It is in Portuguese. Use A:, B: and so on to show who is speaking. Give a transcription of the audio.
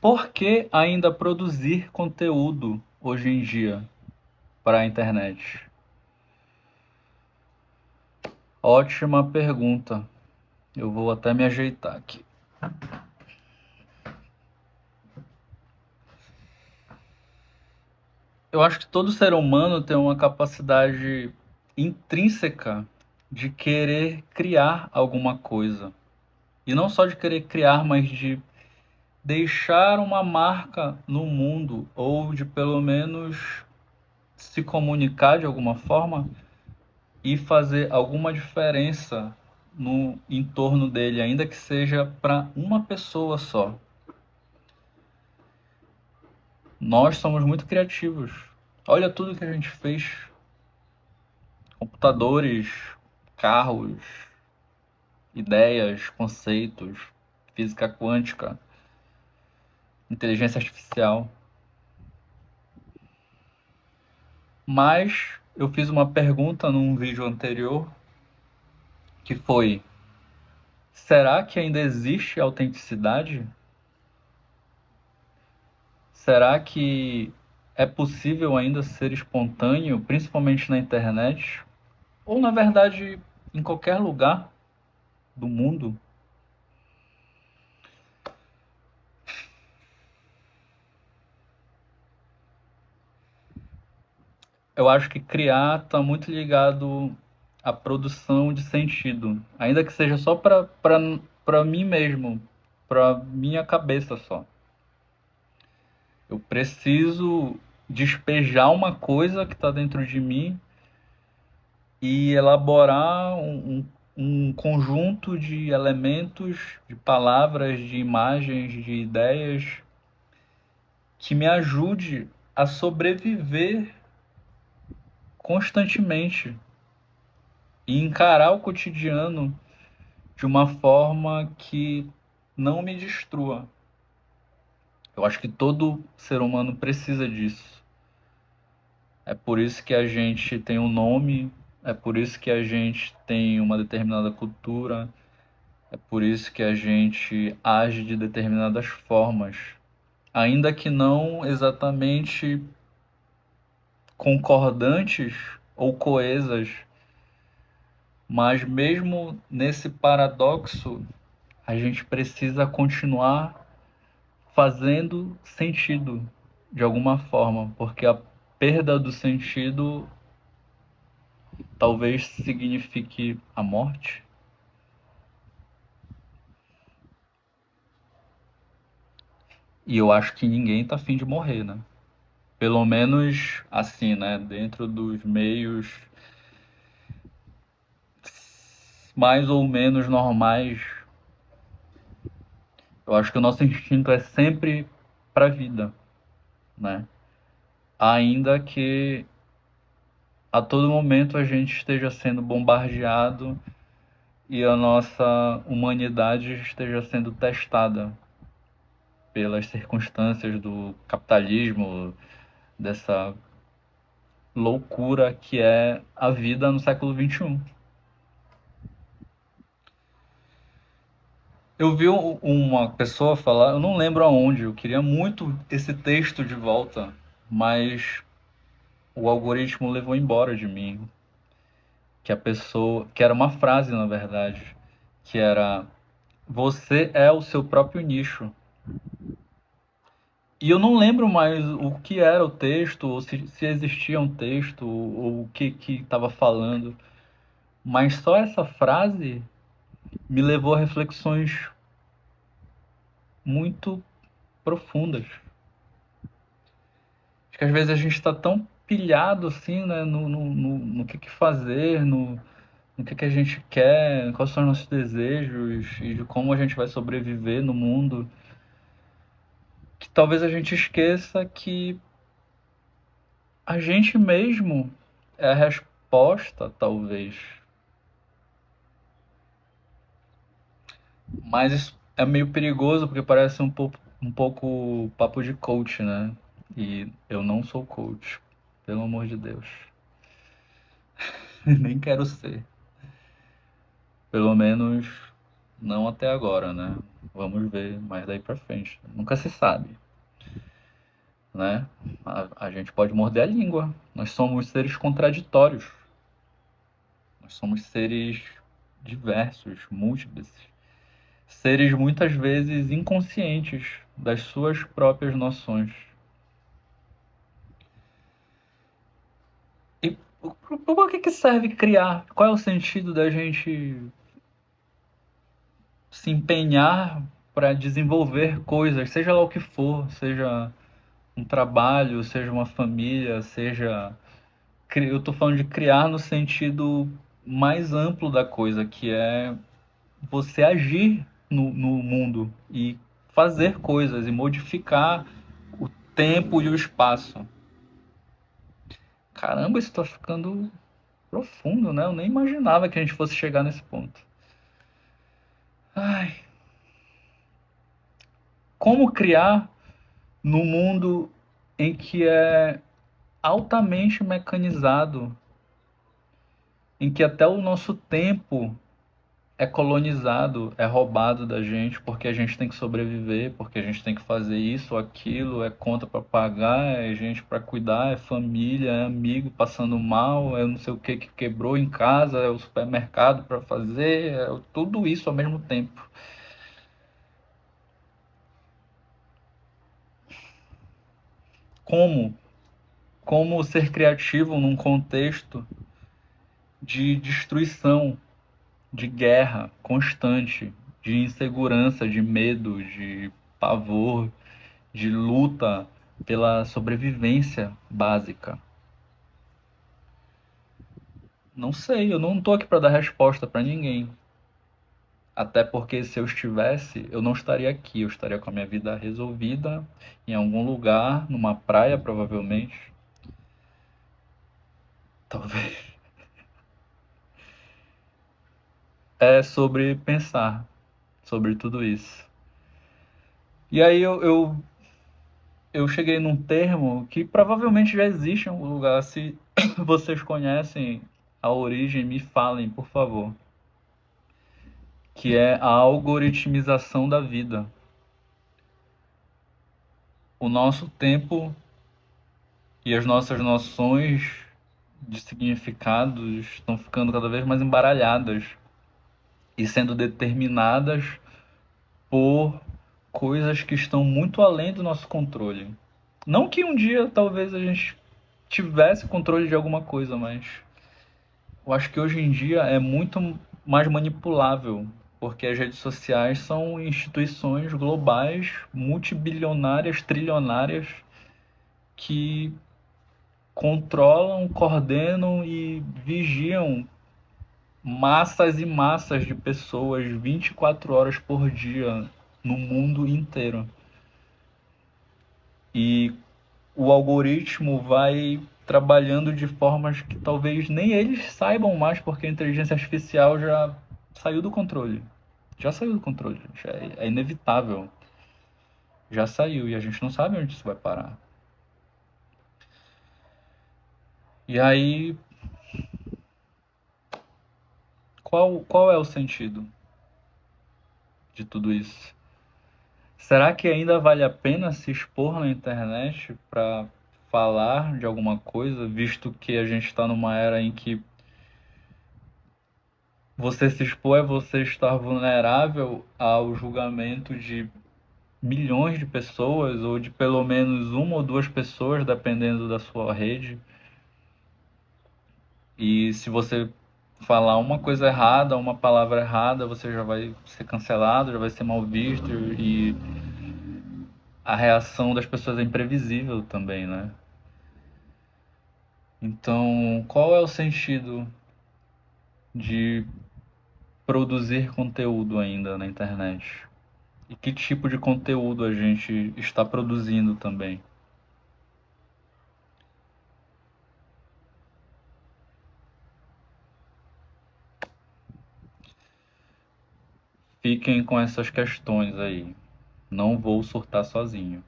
A: Por que ainda produzir conteúdo hoje em dia para a internet? Ótima pergunta. Eu vou até me ajeitar aqui. Eu acho que todo ser humano tem uma capacidade intrínseca de querer criar alguma coisa. E não só de querer criar, mas de deixar uma marca no mundo, ou de pelo menos se comunicar de alguma forma e fazer alguma diferença no entorno dele, ainda que seja para uma pessoa só. Nós somos muito criativos. Olha tudo que a gente fez: computadores, carros, ideias, conceitos, física quântica, inteligência artificial. Mas eu fiz uma pergunta num vídeo anterior que foi: será que ainda existe autenticidade? Será que é possível ainda ser espontâneo, principalmente na internet? Ou, na verdade, em qualquer lugar do mundo? Eu acho que criar está muito ligado à produção de sentido, ainda que seja só para mim mesmo, para minha cabeça só. Eu preciso despejar uma coisa que está dentro de mim e elaborar um conjunto de elementos, de palavras, de imagens, de ideias que me ajude a sobreviver constantemente e encarar o cotidiano de uma forma que não me destrua. Eu acho que todo ser humano precisa disso. É por isso que a gente tem um nome, é por isso que a gente tem uma determinada cultura, é por isso que a gente age de determinadas formas, ainda que não exatamente concordantes ou coesas, mas mesmo nesse paradoxo, a gente precisa continuar fazendo sentido de alguma forma, porque a perda do sentido talvez signifique a morte. E eu acho que ninguém tá afim de morrer, né? Pelo menos assim, né? Dentro dos meios mais ou menos normais, eu acho que o nosso instinto é sempre para a vida, né? Ainda que a todo momento a gente esteja sendo bombardeado e a nossa humanidade esteja sendo testada pelas circunstâncias do capitalismo, dessa loucura que é a vida no século XXI. Eu vi uma pessoa falar, eu não lembro aonde, eu queria muito esse texto de volta, mas o algoritmo levou embora de mim. Que a pessoa, que era uma frase na verdade, que era: você é o seu próprio nicho. E eu não lembro mais o que era o texto, ou se existia um texto, ou o que estava falando, mas só essa frase me levou a reflexões muito profundas. Acho que às vezes a gente está tão pilhado assim, né, no que fazer, no que a gente quer, quais são os nossos desejos e de como a gente vai sobreviver no mundo, que talvez a gente esqueça que a gente mesmo é a resposta, talvez. Mas isso é meio perigoso porque parece um pouco papo de coach, né? E eu não sou coach, pelo amor de Deus. Nem quero ser. Pelo menos não até agora, né? Vamos ver mais daí pra frente. Nunca se sabe, né? A gente pode morder a língua. Nós somos seres contraditórios. Nós somos seres diversos, múltiplos. Seres muitas vezes inconscientes das suas próprias noções. E por que serve criar? Qual é o sentido da gente se empenhar para desenvolver coisas, seja lá o que for, seja um trabalho, seja uma família, seja. Eu estou falando de criar no sentido mais amplo da coisa, que é você agir no mundo e fazer coisas e modificar o tempo e o espaço. Caramba, isso está ficando profundo, né? Eu nem imaginava que a gente fosse chegar nesse ponto. Ai, como criar no mundo em que é altamente mecanizado, em que até o nosso tempo é colonizado, é roubado da gente porque a gente tem que sobreviver, porque a gente tem que fazer isso ou aquilo, é conta para pagar, é gente para cuidar, é família, é amigo passando mal, é não sei o que quebrou em casa, é o supermercado para fazer, é tudo isso ao mesmo tempo. Como? Como ser criativo num contexto de destruição, de guerra constante, de insegurança, de medo, de pavor, de luta pela sobrevivência básica? Não sei, eu não tô aqui para dar resposta para ninguém. Até porque se eu estivesse, eu não estaria aqui, eu estaria com a minha vida resolvida em algum lugar, numa praia provavelmente. Talvez. É sobre pensar sobre tudo isso. E aí eu cheguei num termo que provavelmente já existe em algum lugar. Se vocês conhecem a origem, me falem, por favor. Que é a algoritmização da vida. O nosso tempo e as nossas noções de significados estão ficando cada vez mais embaralhadas e sendo determinadas por coisas que estão muito além do nosso controle. Não que um dia talvez a gente tivesse controle de alguma coisa, mas eu acho que hoje em dia é muito mais manipulável, porque as redes sociais são instituições globais, multibilionárias, trilionárias, que controlam, coordenam e vigiam massas e massas de pessoas 24 horas por dia no mundo inteiro. E o algoritmo vai trabalhando de formas que talvez nem eles saibam mais, porque a inteligência artificial já saiu do controle. Já saiu do controle, já é inevitável. Já saiu e a gente não sabe onde isso vai parar. E aí, qual é o sentido de tudo isso? Será que ainda vale a pena se expor na internet para falar de alguma coisa, visto que a gente está numa era em que você se expor é você estar vulnerável ao julgamento de milhões de pessoas, ou de pelo menos uma ou duas pessoas, dependendo da sua rede. E se você falar uma coisa errada, uma palavra errada, você já vai ser cancelado, já vai ser mal visto, e a reação das pessoas é imprevisível também, né? Então, qual é o sentido de produzir conteúdo ainda na internet? E que tipo de conteúdo a gente está produzindo também? Fiquem com essas questões aí. Não vou surtar sozinho.